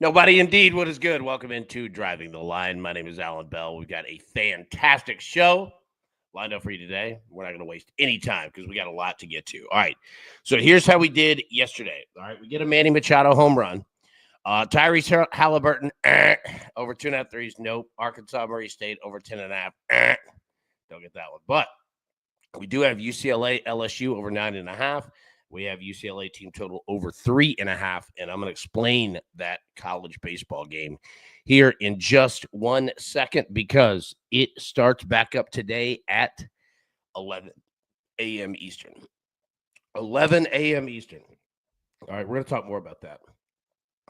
Nobody indeed. What is good? Welcome into Driving the Line. My name is Alan Bell. We've got a fantastic show lined up for you today. We're not going to waste any time because we got a lot to get to. All right. So here's how we did yesterday. All right. We get a Manny Machado home run. Tyrese Halliburton over 2.5 threes. Nope. Arkansas Murray State over 10.5. Don't get that one. But we do have UCLA LSU over 9.5. We have UCLA team total over 3.5, and I'm going to explain that college baseball game here in just 1 second because it starts back up today at 11 a.m. Eastern. 11 a.m. Eastern. All right, we're going to talk more about that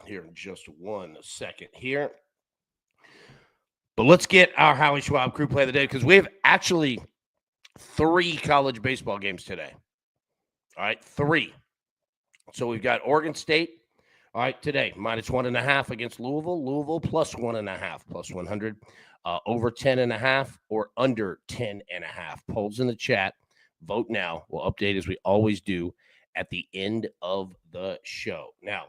here in just 1 second here. But let's get our Howie Schwab crew play of the day because we have actually 3 college baseball games today. All right, 3. So we've got Oregon State, all right, today, minus 1.5 against Louisville. Louisville plus 1.5, plus 100. Over 10.5 or under 10.5. Polls in the chat. Vote now. We'll update as we always do at the end of the show. Now,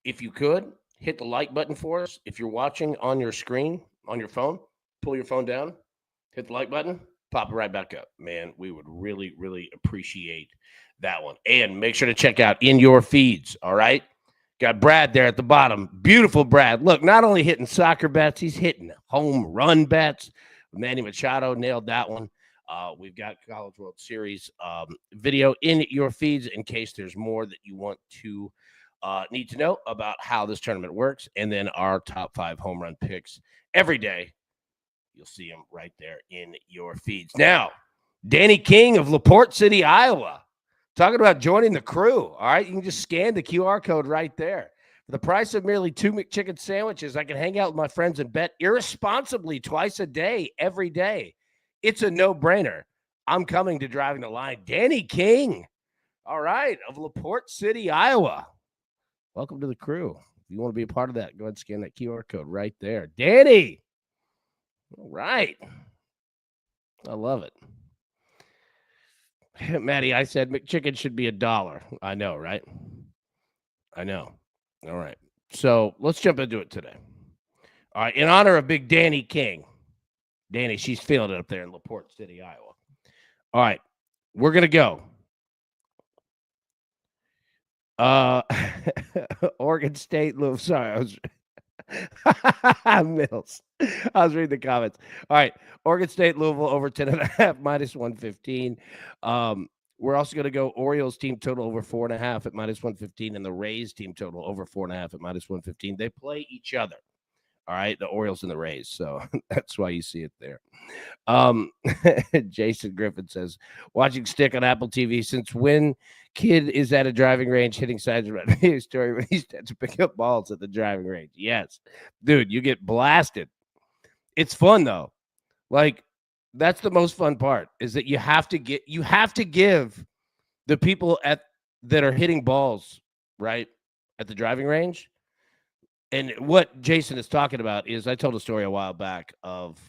if you could, hit the like button for us. If you're watching on your screen, on your phone, pull your phone down, hit the like button, pop it right back up. Man, we would really, really appreciate that one. And make sure to check out In Your Feeds, all right? Got Brad there at the bottom. Beautiful Brad. Look, not only hitting soccer bets, he's hitting home run bets. Manny Machado nailed that one. We've got College World Series video in your feeds in case there's more that you want to need to know about how this tournament works. And then our top 5 home run picks every day. You'll see them right there in your feeds. Now, Danny King of LaPorte City, Iowa, talking about joining the crew. All right, you can just scan the QR code right there. For the price of merely 2 McChicken sandwiches, I can hang out with my friends and bet irresponsibly twice a day, every day. It's a no-brainer. I'm coming to Driving the Line. Danny King, all right, of LaPorte City, Iowa. Welcome to the crew. If you want to be a part of that, go ahead and scan that QR code right there. Danny. All right. I love it. Maddie, I said McChicken should be $1. I know, right? I know. All right. So let's jump into it today. All right. In honor of Big Danny King. Danny, she's feeling it up there in LaPorte City, Iowa. All right. We're going to go. Oregon State, sorry, I was Mills. I was reading the comments. All right. Oregon State, Louisville over 10.5, minus 115. We're also going to go Orioles team total over 4.5 at minus 115 and the Rays team total over 4.5 at minus 115. They play each other. All right. The Orioles and the Rays. So that's why you see it there. Jason Griffin says, watching Stick on Apple TV. Since when kid is at a driving range hitting sides around his story when he's had to pick up balls at the driving range? Yes, dude, you get blasted. It's fun though. Like that's the most fun part is that you have to give the people that are hitting balls right at the driving range. And what Jason is talking about is I told a story a while back of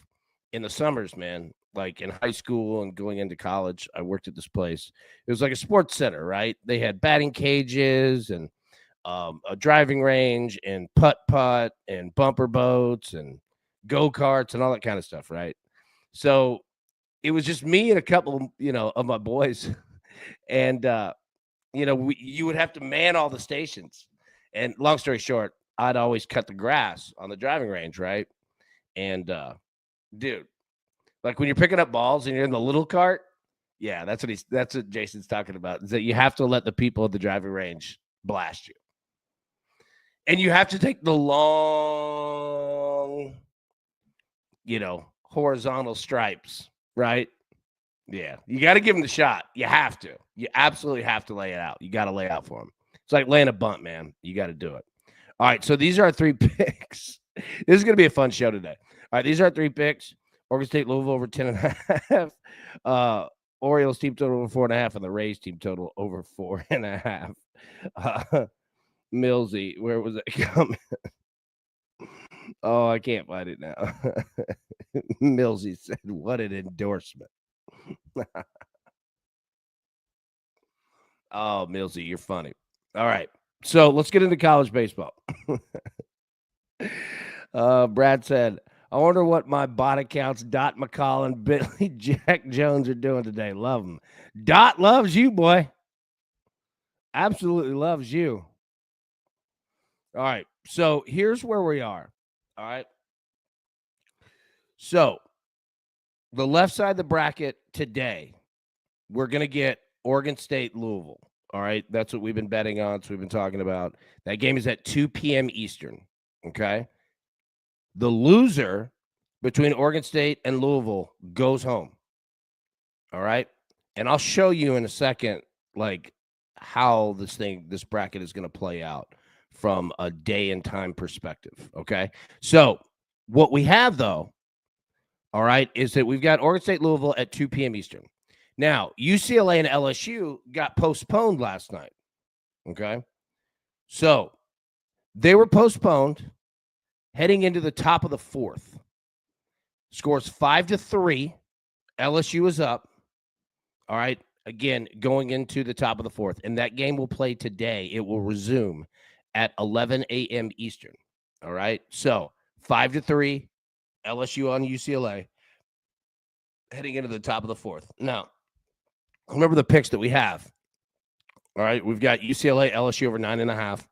in the summers, man, like in high school and going into college, I worked at this place. It was like a sports center, right? They had batting cages and a driving range and putt and bumper boats and go-karts and all that kind of stuff, right? So it was just me and a couple, of my boys. And, you would have to man all the stations. And long story short, I'd always cut the grass on the driving range, right? And, dude, like when you're picking up balls and you're in the little cart, yeah, that's what Jason's talking about, is that you have to let the people at the driving range blast you. And you have to take the long, horizontal stripes, right? Yeah, you got to give them the shot. You have to. You absolutely have to lay it out. You got to lay out for them. It's like laying a bunt, man. You got to do it. All right, so these are our 3 picks. This is going to be a fun show today. All right, these are our 3 picks. Oregon State, Louisville over 10.5. Orioles team total over 4.5, and the Rays team total over 4.5. Millsy, where was it coming? Oh, I can't find it now. Millsy said, what an endorsement. Oh, Millsy, you're funny. All right. So let's get into college baseball. Brad said, I wonder what my bot accounts, Dot McCall and Billy Jack Jones, are doing today. Love them. Dot loves you, boy. Absolutely loves you. All right. So here's where we are. All right. So the left side of the bracket today, we're going to get Oregon State, Louisville. All right. That's what we've been betting on. So we've been talking about. That game is at 2 p.m. Eastern. Okay. The loser between Oregon State and Louisville goes home. All right. And I'll show you in a second, like, how this bracket is going to play out from a day and time perspective. Okay. So what we have, though, all right, is that we've got Oregon State, Louisville at 2 p.m. Eastern. Now, UCLA and LSU got postponed last night. Okay. So they were postponed heading into the top of the fourth. Scores 5-3. LSU is up. All right. Again, going into the top of the fourth. And that game will play today. It will resume at 11 a.m. Eastern. All right. So 5-3, LSU on UCLA, heading into the top of the fourth. Now, remember the picks that we have. All right. We've got UCLA, LSU over 9.5.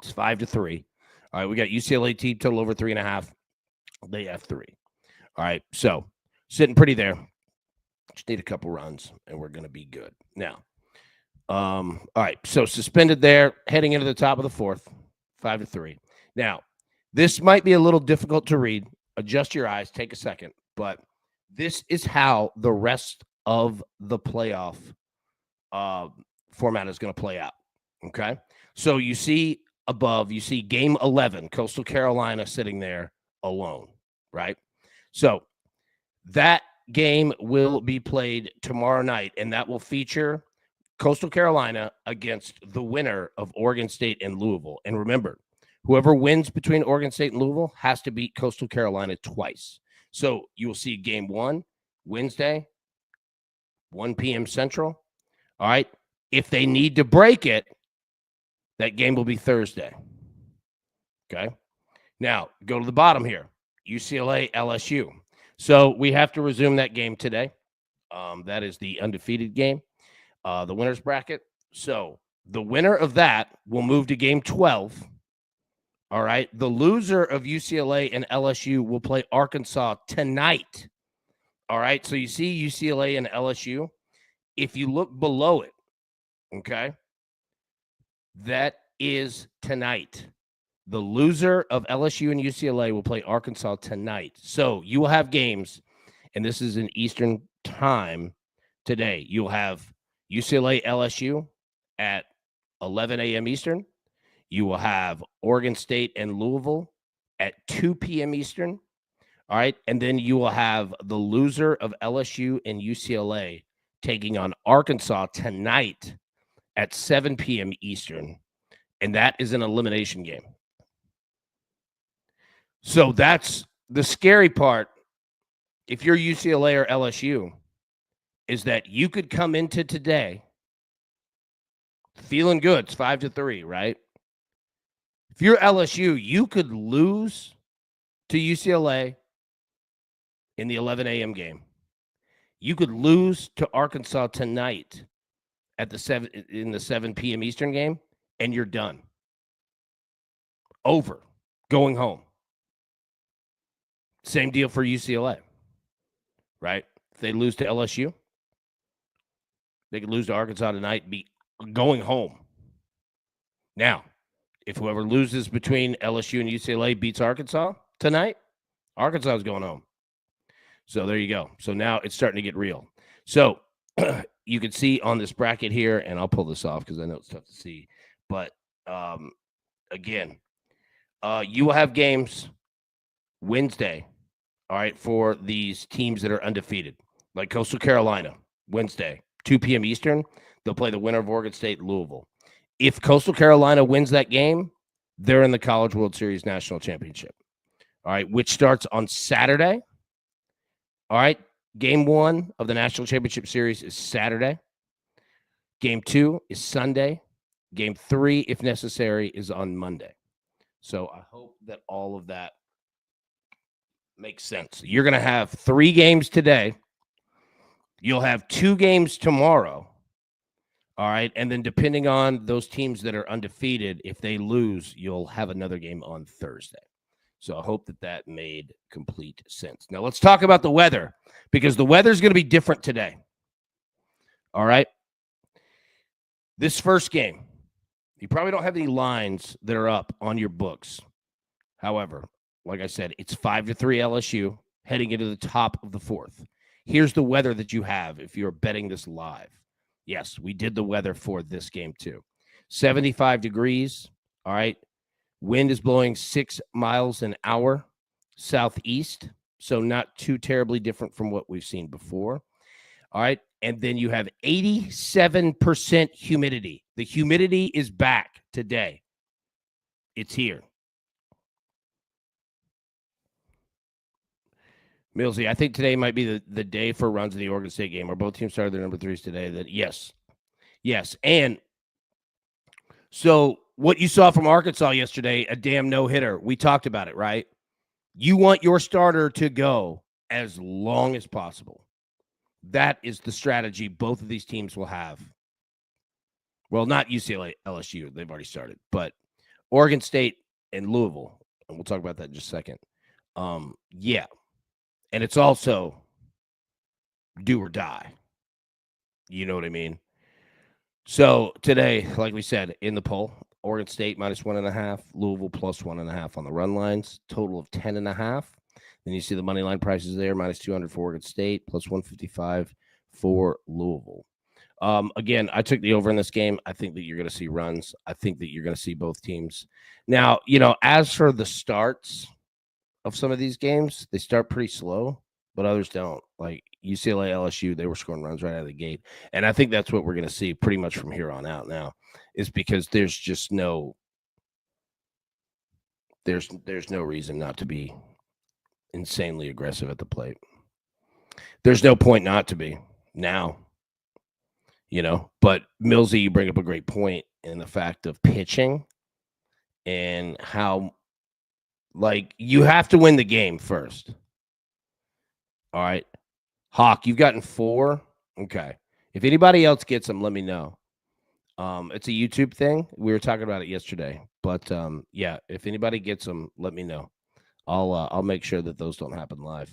It's 5-3. All right. We got UCLA team total over 3.5. They have 3. All right. So sitting pretty there. Just need a couple runs, and we're going to be good. Now, all right, so suspended there, heading into the top of the fourth, 5-3. Now, this might be a little difficult to read. Adjust your eyes, take a second. But this is how the rest of the playoff format is going to play out, okay? So you see above, you see game 11, Coastal Carolina sitting there alone, right? So that game will be played tomorrow night, and that will feature Coastal Carolina against the winner of Oregon State and Louisville. And remember, whoever wins between Oregon State and Louisville has to beat Coastal Carolina twice. So you will see game 1 Wednesday, 1 p.m. Central. All right. If they need to break it, that game will be Thursday. Okay. Now, go to the bottom here. UCLA, LSU. So we have to resume that game today. That is the undefeated game, the winner's bracket. So the winner of that will move to game 12. All right. The loser of UCLA and LSU will play Arkansas tonight. All right. So you see UCLA and LSU. If you look below it, okay, that is tonight. The loser of LSU and UCLA will play Arkansas tonight. So you will have games, and this is in Eastern time today. You'll have UCLA, LSU at 11 a.m. Eastern. You will have Oregon State and Louisville at 2 p.m. Eastern. All right. And then you will have the loser of LSU and UCLA taking on Arkansas tonight at 7 p.m. Eastern. And that is an elimination game. So that's the scary part. If you're UCLA or LSU, is that you could come into today feeling good. It's 5-3, right? If you're LSU, you could lose to UCLA in the 11 a.m. game. You could lose to Arkansas tonight at the 7 p.m. Eastern game, and you're done. Over. Going home. Same deal for UCLA, right? If they lose to LSU, they could lose to Arkansas tonight and be going home. Now, if whoever loses between LSU and UCLA beats Arkansas tonight, Arkansas is going home. So there you go. So now it's starting to get real. So you can see on this bracket here, and I'll pull this off because I know it's tough to see. But again, you will have games Wednesday, all right, for these teams that are undefeated, like Coastal Carolina, Wednesday, 2 p.m. Eastern. They'll play the winner of Oregon State and Louisville. If Coastal Carolina wins that game, they're in the College World Series National Championship, all right, which starts on Saturday. All right, game 1 of the National Championship Series is Saturday. Game 2 is Sunday. Game 3, if necessary, is on Monday. So I hope that all of that makes sense. You're going to have 3 games today. You'll have 2 games tomorrow. All right. And then depending on those teams that are undefeated, if they lose, you'll have another game on Thursday. So I hope that that made complete sense. Now let's talk about the weather, because the weather is going to be different today. All right. This first game, you probably don't have any lines that are up on your books. However, like I said, it's 5-3 LSU heading into the top of the 4th. Here's the weather that you have if you're betting this live. Yes, we did the weather for this game too. 75 degrees. All right. Wind is blowing 6 miles an hour southeast. So not too terribly different from what we've seen before. All right. And then you have 87% humidity. The humidity is back today. It's here. Millsy, I think today might be the day for runs in the Oregon State game. Or both teams started their number 3s today. That yes. And so what you saw from Arkansas yesterday, a damn no-hitter. We talked about it, right? You want your starter to go as long as possible. That is the strategy both of these teams will have. Well, not UCLA, LSU. They've already started. But Oregon State and Louisville, and we'll talk about that in just a second. Yeah. And it's also do or die. You know what I mean? So today, like we said, in the poll, Oregon State -1.5, Louisville +1.5 on the run lines, total of 10.5. Then you see the money line prices there, -200 for Oregon State, +155 for Louisville. Again, I took the over in this game. I think that you're going to see runs. I think that you're going to see both teams. Now, as for the starts of some of these games, they start pretty slow, but others don't. Like UCLA, LSU, they were scoring runs right out of the gate. And I think that's what we're going to see pretty much from here on out now, is because there's just there's no reason not to be insanely aggressive at the plate. There's no point not to be now, But Millsy, you bring up a great point in the fact of pitching and how, you have to win the game first. All right. Hawk, you've gotten 4. Okay. If anybody else gets them, let me know. It's a YouTube thing. We were talking about it yesterday. But yeah, if anybody gets them, let me know. I'll make sure that those don't happen live.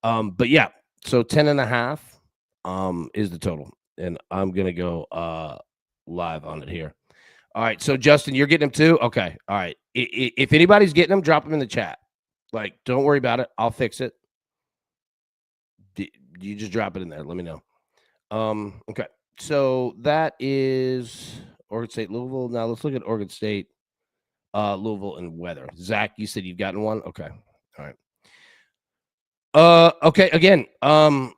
But yeah, so 10.5 is the total. And I'm gonna go live on it here. All right. So Justin, you're getting them too? Okay. All right. If anybody's getting them, drop them in the chat. Don't worry about it. I'll fix it. You just drop it in there. Let me know. Okay. So that is Oregon State, Louisville. Now let's look at Oregon State, Louisville, and weather. Zach, you said you've gotten one? Okay. All right. Okay. Again,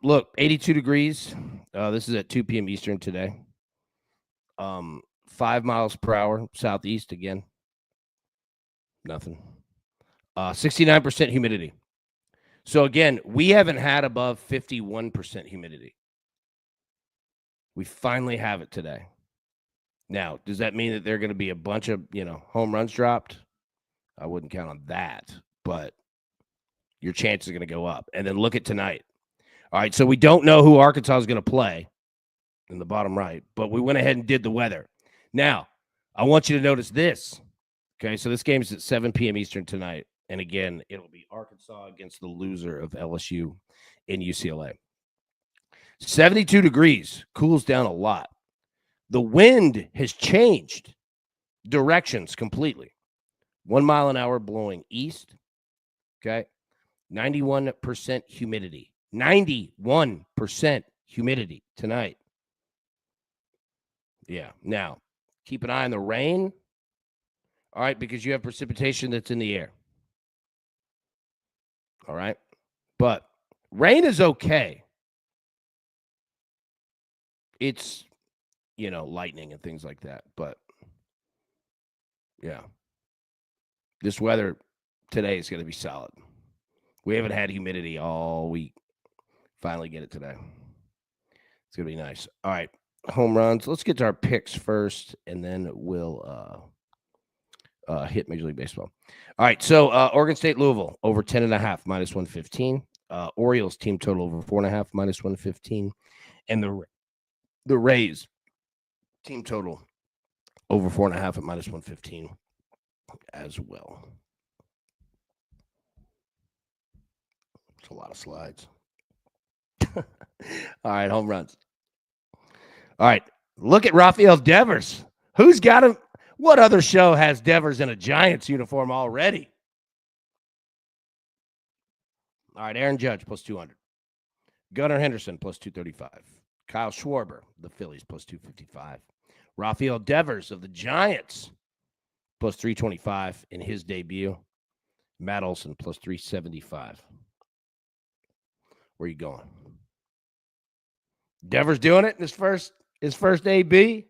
look, 82 degrees. This is at 2 p.m. Eastern today. 5 miles per hour southeast again. Nothing. 69% humidity. So again, we haven't had above 51% humidity. We finally have it today. Now, does that mean that there are going to be a bunch of, home runs dropped? I wouldn't count on that, but your chances are going to go up. And then look at tonight. All right, so we don't know who Arkansas is going to play in the bottom right, but we went ahead and did the weather. Now, I want you to notice this. Okay, so this game is at 7 p.m. Eastern tonight. And again, it'll be Arkansas against the loser of LSU in UCLA. 72 degrees, cools down a lot. The wind has changed directions completely. 1 mile an hour blowing east. Okay. 91% humidity. 91% humidity tonight. Yeah. Now, keep an eye on the rain. All right, because you have precipitation that's in the air. All right. But rain is okay. It's, lightning and things like that. But, yeah. This weather today is going to be solid. We haven't had humidity all week. Finally get it today. It's going to be nice. All right. Home runs. Let's get to our picks first, and then we'll hit Major League Baseball. All right, so Oregon State, Louisville, over 10.5, minus 115. Orioles, team total over 4.5, minus 115. And the Rays, team total over 4.5 at minus 115 as well. It's a lot of slides. All right, home runs. All right, look at Rafael Devers. Who's got him? What other show has Devers in a Giants uniform already? All right, Aaron Judge, plus 200. Gunnar Henderson, plus 235. Kyle Schwarber, the Phillies, plus 255. Rafael Devers of the Giants, plus 325 in his debut. Matt Olson, plus 375. Where are you going? Devers doing it in his first AB?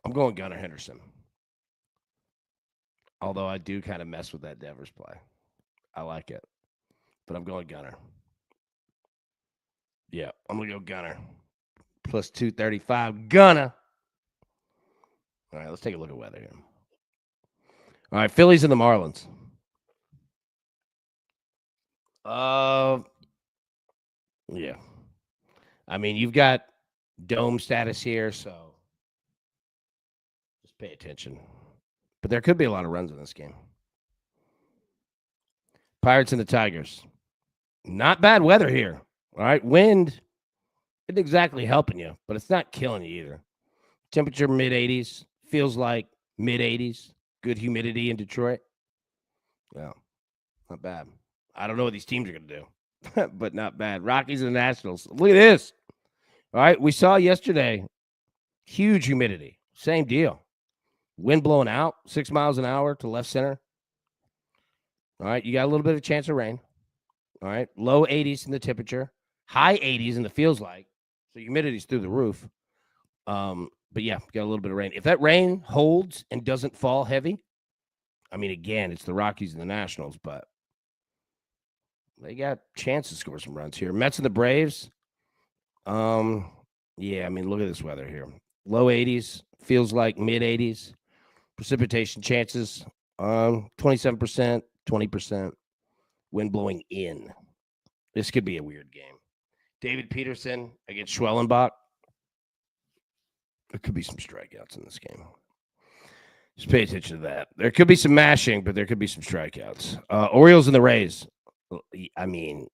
I'm going Gunnar Henderson. Although I do kind of mess with that Devers play. I like it. But I'm going Gunnar. Yeah, I'm going to go Gunnar. Plus 235. Gunnar. All right, let's take a look at weather here. All right, Phillies and the Marlins. Yeah. I mean, you've got dome status here, so just pay attention. But there could be a lot of runs in this game. Pirates and the Tigers. Not bad weather here. All right, wind isn't exactly helping you, but it's not killing you either. Temperature mid-80s. Feels like mid-80s. Good humidity in Detroit. Well, not bad. I don't know what these teams are going to do, but not bad. Rockies and the Nationals. Look at this. All right, we saw yesterday huge humidity. Same deal. Wind blowing out 6 miles an hour to left center. All right, you got a little bit of chance of rain. All right, low 80s in the temperature, high 80s in the feels like. So humidity's through the roof. But yeah, got a little bit of rain. If that rain holds and doesn't fall heavy, I mean, again, it's the Rockies and the Nationals, but they got chance to score some runs here. Mets and the Braves. Yeah, I mean, look at this weather here. Low 80s, feels like mid 80s. Precipitation chances, 27%, 20%. Wind blowing in. This could be a weird game. David Peterson against Schwellenbach. There could be some strikeouts in this game. Just pay attention to that. There could be some mashing, but there could be some strikeouts. Orioles and the Rays. I mean,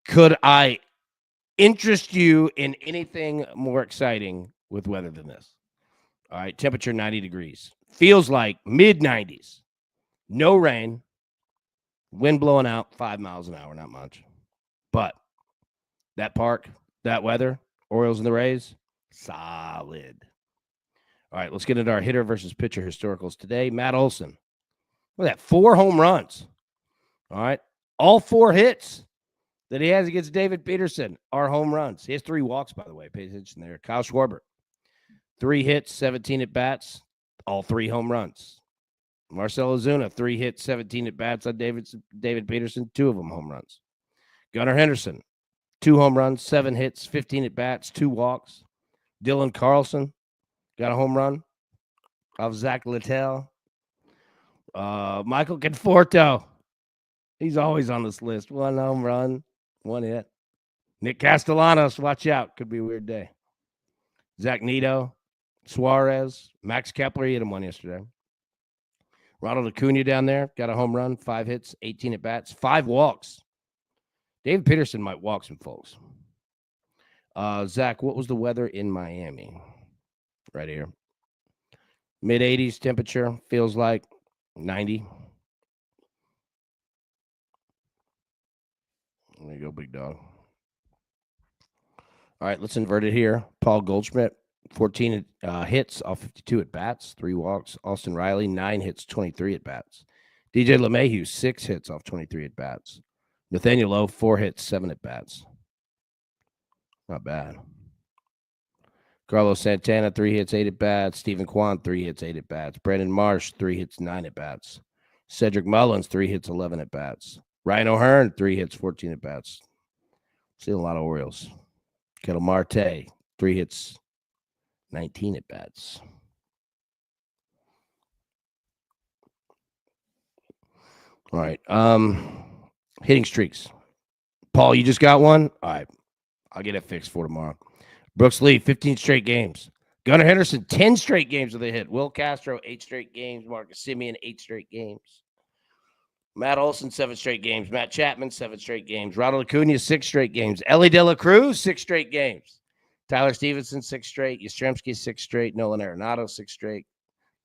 could I interest you in anything more exciting with weather than this? All right, temperature 90 degrees. Feels like mid-90s. No rain. Wind blowing out 5 miles an hour, not much. But that park, that weather, Orioles and the Rays, solid. All right, let's get into our hitter versus pitcher historicals today. Matt Olson. Look at that, 4 home runs. All right, all 4 hits that he has against David Peterson are home runs. He has 3 walks, by the way. Pay attention there. Kyle Schwarber, 3 hits, 17 at-bats, all 3 home runs. Marcell Ozuna, 3 hits, 17 at-bats on David Peterson, 2 of them home runs. Gunnar Henderson, 2 home runs, 7 hits, 15 at-bats, 2 walks. Dylan Carlson got a home run off Zach Littell. Michael Conforto, he's always on this list. 1 home run, 1 hit. Nick Castellanos, watch out. Could be a weird day. Zach Neto, Suarez, Max Kepler, he hit him 1 yesterday. Ronald Acuna down there, got a home run, 5 hits, 18 at-bats, 5 walks. David Peterson might walk some folks. Zach, what was the weather in Miami? Right here. Mid-80s temperature, feels like 90. There you go, big dog. All right, let's invert it here. Paul Goldschmidt, 14 hits off 52 at-bats, 3 walks. Austin Riley, 9 hits, 23 at-bats. DJ LeMahieu, 6 hits off 23 at-bats. Nathaniel Lowe, 4 hits, 7 at-bats. Not bad. Carlos Santana, 3 hits, 8 at-bats. Stephen Kwan, 3 hits, 8 at-bats. Brandon Marsh, 3 hits, 9 at-bats. Cedric Mullins, 3 hits, 11 at-bats. Ryan O'Hearn, 3 hits, 14 at-bats. Seeing a lot of Orioles. Kettle Marte, 3 hits, 19 at bats. All right. Hitting streaks. Paul, you just got one? All right. I'll get it fixed for tomorrow. Brooks Lee, 15 straight games. Gunnar Henderson, 10 straight games with a hit. Will Castro, 8 straight games. Marcus Semien, 8 straight games. Matt Olson, 7 straight games. Matt Chapman, 7 straight games. Ronald Acuna, 6 straight games. Ellie De La Cruz, 6 straight games. Tyler Stevenson, 6 straight. Yastrzemski, 6 straight. Nolan Arenado, 6 straight.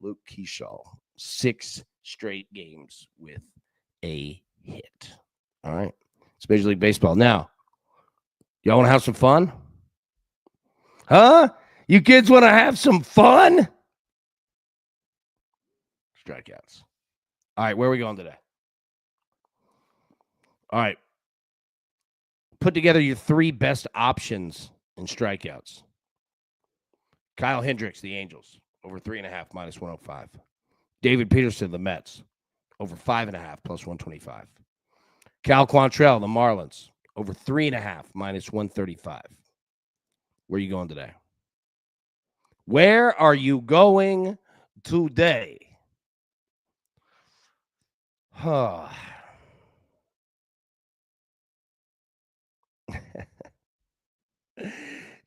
Luke Keyshaw, 6 straight games with a hit. All right. It's Major League Baseball. Now, y'all want to have some fun? Huh? You kids want to have some fun? Strikeouts. All right, where are we going today? All right. Put together your 3 best options in strikeouts. Kyle Hendricks, the Angels, over 3.5, minus 105. David Peterson, the Mets, over 5.5, plus 125. Cal Quantrill, the Marlins, over 3.5, minus 135. Where are you going today? Where are you going today?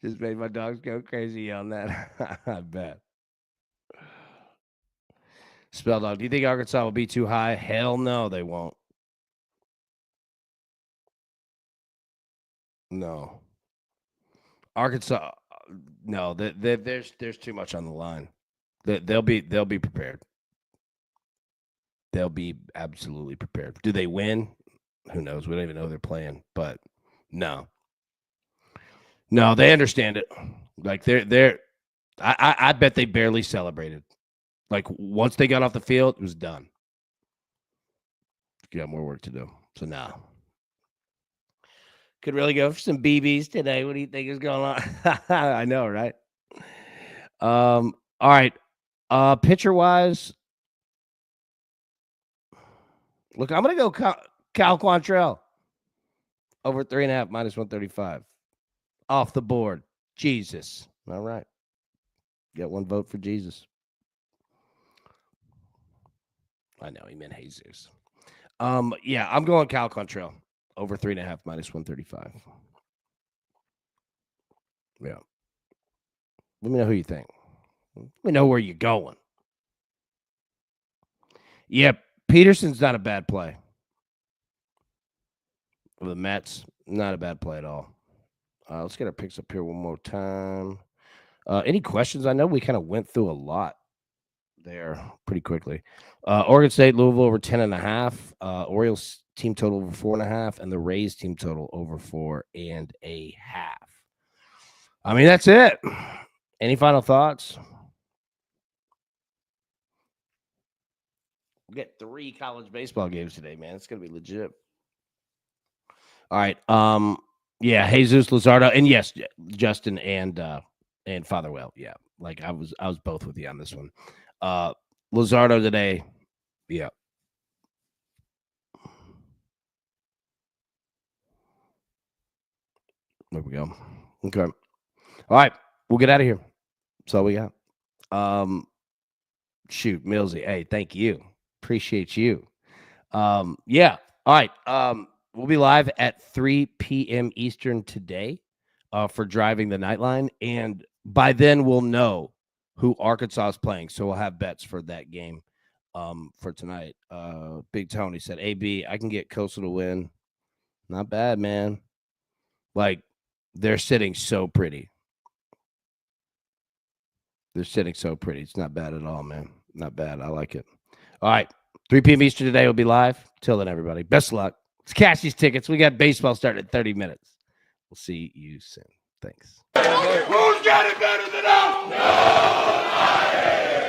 Just made my dogs go crazy on that. I bet. Spell Dog, do you think Arkansas will be too high? Hell no, they won't. No. Arkansas, no. There's too much on the line. They'll be prepared. They'll be absolutely prepared. Do they win? Who knows? We don't even know they're playing. But no, they understand it. Like I bet they barely celebrated. Like once they got off the field, it was done. You got more work to do. So now. Could really go for some BBs today. What do you think is going on? I know, right? All right. Pitcher wise, look, I'm gonna go Cal Quantrill over 3.5, minus 135. Off the board. Jesus. All right. Got one vote for Jesus. I know he meant Jesus. Yeah, I'm going Cal Quantrill over 3.5, minus 135. Yeah. Let me know who you think. Let me know where you're going. Yep, Peterson's not a bad play. For the Mets, not a bad play at all. Let's get our picks up here one more time. Any questions? I know we kind of went through a lot there pretty quickly. Oregon State, Louisville over 10.5. Orioles team total over 4.5, and the Rays team total over 4.5. I mean, that's it. Any final thoughts? We get 3 college baseball games today, man. It's gonna be legit. All right. Yeah, Jesus Luzardo, and yes, Justin and Fatherwell. Yeah, like I was both with you on this one. Luzardo today. Yeah. There we go. Okay. All right. We'll get out of here. That's all we got. Shoot, Millsy. Hey, thank you. Appreciate you. Yeah. All right. We'll be live at 3 p.m. Eastern today for Driving the Nightline. And by then we'll know who Arkansas is playing. So we'll have bets for that game for tonight. Big Tony said, AB, I can get Coastal to win. Not bad, man. Like, they're sitting so pretty. It's not bad at all, man. Not bad. I like it. All right. 3 p.m. Eastern today will be live. Till then, everybody. Best of luck. Let's cash these tickets. We got baseball starting at 30 minutes. We'll see you soon. Thanks. Who's got it better than us? Nobody.